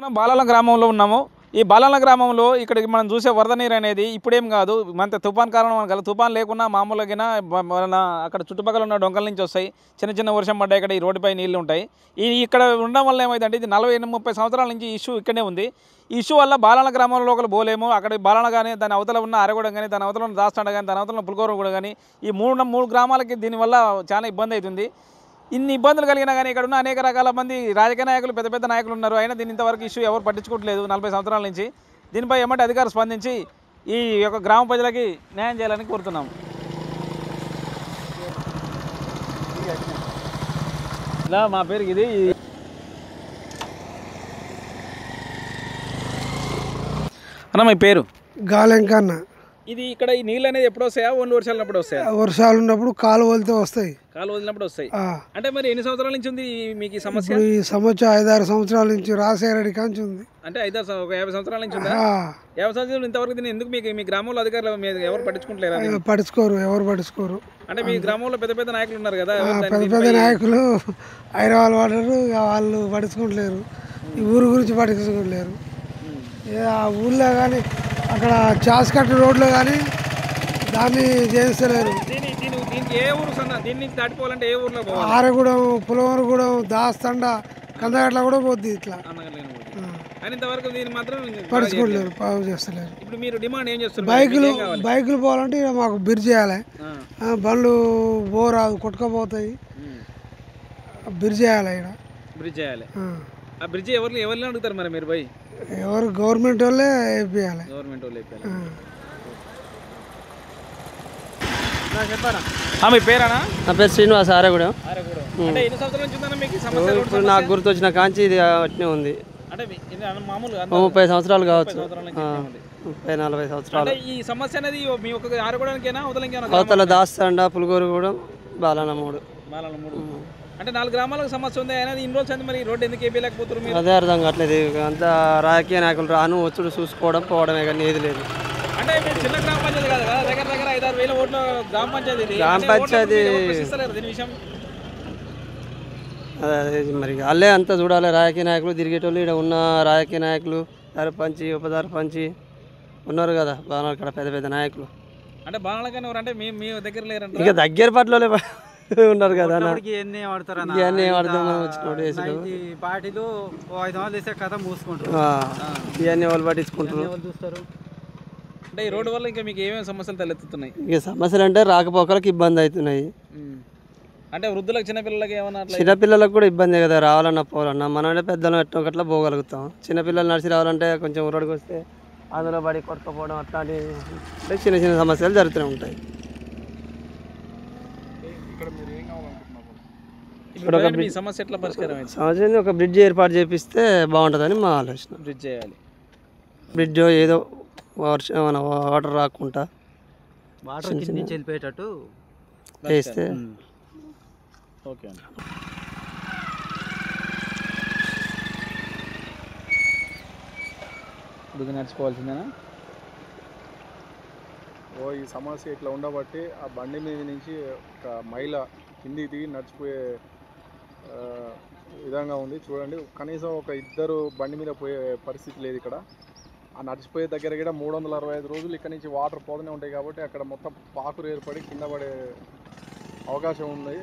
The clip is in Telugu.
మనం బాలాల గ్రామంలో ఉన్నాము. ఈ బాలాల గ్రామంలో ఇక్కడికి మనం చూసే వరద నీరు అనేది ఇప్పుడేం కాదు, మన తుఫాన్ కారణం అనగల. తుఫాన్ లేకున్నా మామూలుగా మన అక్కడ చుట్టుపక్కల ఉన్న డొంకల నుంచి వస్తాయి. చిన్న చిన్న వర్షం పడ్డాయి, ఇక్కడ ఈ రోడ్డుపై నీళ్లు ఉంటాయి. ఇక్కడ ఉండడం వల్ల ఏమైందంటే ఇది 40-30 సంవత్సరాల నుంచి ఇష్యూ ఇక్కడనే ఉంది. ఈ ఇష్యూ వల్ల బాలాల గ్రామంలో ఒకరు పోలేము. అక్కడ బాలాల కానీ, దాని అవతల ఉన్న అరగూడెం కానీ, దాని అవతల ఉన్న దాస్తాండ కానీ, దాని అవతల ఉన్న పులిగోర కూడా కానీ, ఈ మూడు గ్రామాలకి దీనివల్ల చాలా ఇబ్బంది అవుతుంది. ఇన్ని ఇబ్బందులు కలిగినా కానీ ఇక్కడ ఉన్న అనేక రకాల మంది రాజకీయ నాయకులు, పెద్ద పెద్ద నాయకులు ఉన్నారు. అయినా దీని ఇంతవరకు ఇష్యూ ఎవరు పట్టించుకోవట్లేదు 40 సంవత్సరాల నుంచి. దీనిపై ఏమంటే అధికారులు స్పందించి ఈ యొక్క గ్రామ ప్రజలకి న్యాయం చేయాలని కోరుతున్నాము. ఇలా మా పేరుకి ఇది అన్న. మీ పేరు? గాలెంకన్న. ఇది ఇక్కడ ఈ నీళ్ళు అనేది ఎప్పుడు వస్తాయా? ఓన్లీ వర్షాలు ఉన్నప్పుడు వస్తాయా? వర్షాలు ఉన్నప్పుడు కాలు వదిలితే వస్తాయి. కాలు వదిలినప్పుడు వస్తాయి. అంటే మరి ఎన్ని సంవత్సరాల నుంచి ఉంది మీకు ఈ సమస్య? ఈ సమస్య 5-6 సంవత్సరాల నుంచి రాజశేఖర కాంచి ఉంది. అంటే 50 సంవత్సరాల నుంచి ఉందా? 50 సంవత్సరాలు ఇంతవరకు దీన్ని ఎందుకు మీ గ్రామంలో అధికారులు ఎవరు పట్టించుకుంటలేరా? ఎవరు పట్టించుకోరు. అంటే మీ గ్రామంలో పెద్ద పెద్ద నాయకులు ఉన్నారు కదా, పెద్ద పెద్ద నాయకులు హైదరాబాద్ వాడరు, వాళ్ళు పట్టించుకుంటలేరు. ఈ ఊరు గురించి పట్టించుకోలేరు. ఆ ఊళ్ళో కానీ అక్కడ చాస్కట్ రోడ్లో కానీ దాన్ని చేస్తలేరు. ఆరగూడెం, పులవరగూడెం, దాస్తాండ, కందగట్ల కూడా పోద్ది. ఇట్లా పడుచుకోలేరు, బాగు చేస్తలేరు. బైకులు పోవాలంటే మాకు బ్రిడ్జ్ చేయాలి. బండ్లు పోరాదు, కొట్టుకపోతాయి. బ్రిడ్జ్ చేయాలి. ఇక్కడ బ్రిడ్జ్ చేయాలి. ఆ బ్రిడ్జ్ ఎవరిని అడుగుతారు మరి మీరు? పోయి ఎవరు గవర్నమెంట్ వాళ్ళే వేయాలి. గవర్నమెంట్ వాళ్ళే వేయాలి. మీ పేరేనా? నా పేరు శ్రీనివాస్, ఆరగూడెం. అంటే ఎన్ని సంవత్సరాల నుంచి ఉందన్న మీకు సమస్య? ఇప్పుడు నాకు గుర్తు వచ్చిన కాంచి ఇది అట్నే ఉంది. అంటే మామూలుగా 30 సంవత్సరాలు కావచ్చు, 30-40 సంవత్సరాలు. ఈ సమస్య అనేది మీ ఒక ఆరగూడెంకేనా, అవతల దాస్తాండ, పులిగోరగూడెం, బాలాన 3. అంటే 4 గ్రామాలకు సమస్య ఉంది. అనేది ఇన్ని రోజులు మరి రోడ్డు ఎందుకు వేయలేకపోతున్నారు? అదే అర్థం కావట్లేదు. అంతా రాజకీయ నాయకులు రాను వచ్చుడు చూసుకోవడం పోవడమే కానీ ఏది లేదు. అంటే మీరు చిన్న గ్రామ పంచాయతీ కాదు కదా, దగ్గర 5-6 వేల ఓట్ల గ్రామ పంచాయతీ. దీని విషయం అదే మరి వాళ్ళే అంతా చూడాలి. రాజకీయ నాయకులు తిరిగేటోళ్ళు, ఇక్కడ ఉన్న రాజకీయ నాయకులు, సర్పంచి, ఉప సర్పంచి ఉన్నారు కదా బాగా, అక్కడ పెద్ద పెద్ద నాయకులు. అంటే బాగా అంటే మీ దగ్గర లేరంట. ఇక దగ్గర పట్ల ఉన్నారు కదా. ఇవన్నీ వాళ్ళు పట్టించుకుంటారు. అంటే ఈ రోడ్డు వల్ల ఇంకా మీకు ఏమేమి సమస్యలు తలెత్తుతున్నాయి? ఇక సమస్యలు అంటే రాకపోకలకు ఇబ్బంది అవుతున్నాయి. అంటే వృద్ధులకు, చిన్నపిల్లలకి ఏమన్నా? చిన్నపిల్లలకు కూడా ఇబ్బంది కదా, రావాలన్నా పోవాలన్నా. మనం పెద్దలు ఎట్టొకట్లా పోగలుగుతాం. చిన్నపిల్లలు నడిచి రావాలంటే కొంచెం రోడ్డుకి వస్తే అందులో పడి కొట్టుకుపోవడం అట్లాంటి చిన్న చిన్న సమస్యలు జరుగుతూనే ఉంటాయి. సమస్య ఎట్లా పరిష్కారం? సమస్య ఒక బ్రిడ్జ్ ఏర్పాటు చేపిస్తే బాగుంటుందని మా ఆలోచన. బ్రిడ్జ్ చేయాలి. బ్రిడ్జ్ ఏదో వర్షం వాటర్ రాకుండా వెళ్ళిపోయేటట్టు చేస్తే ఓకే అండి. నడుచుకోవాల్సిందేనా? ఈ సమస్య ఇట్లా ఉండబట్టి ఆ బండి మీద నుంచి ఒక మహిళ కిందికి దిగి నడిచిపోయే విధంగా ఉంది. చూడండి, కనీసం ఒక 2 బండి మీద పోయే పరిస్థితి లేదు ఇక్కడ. ఆ నడిచిపోయే దగ్గర కూడా 365 రోజులు ఇక్కడ నుంచి వాటర్ పోతూనే ఉంటాయి కాబట్టి అక్కడ మొత్తం పాకురు ఏర్పడి కింద పడే అవకాశం ఉంది.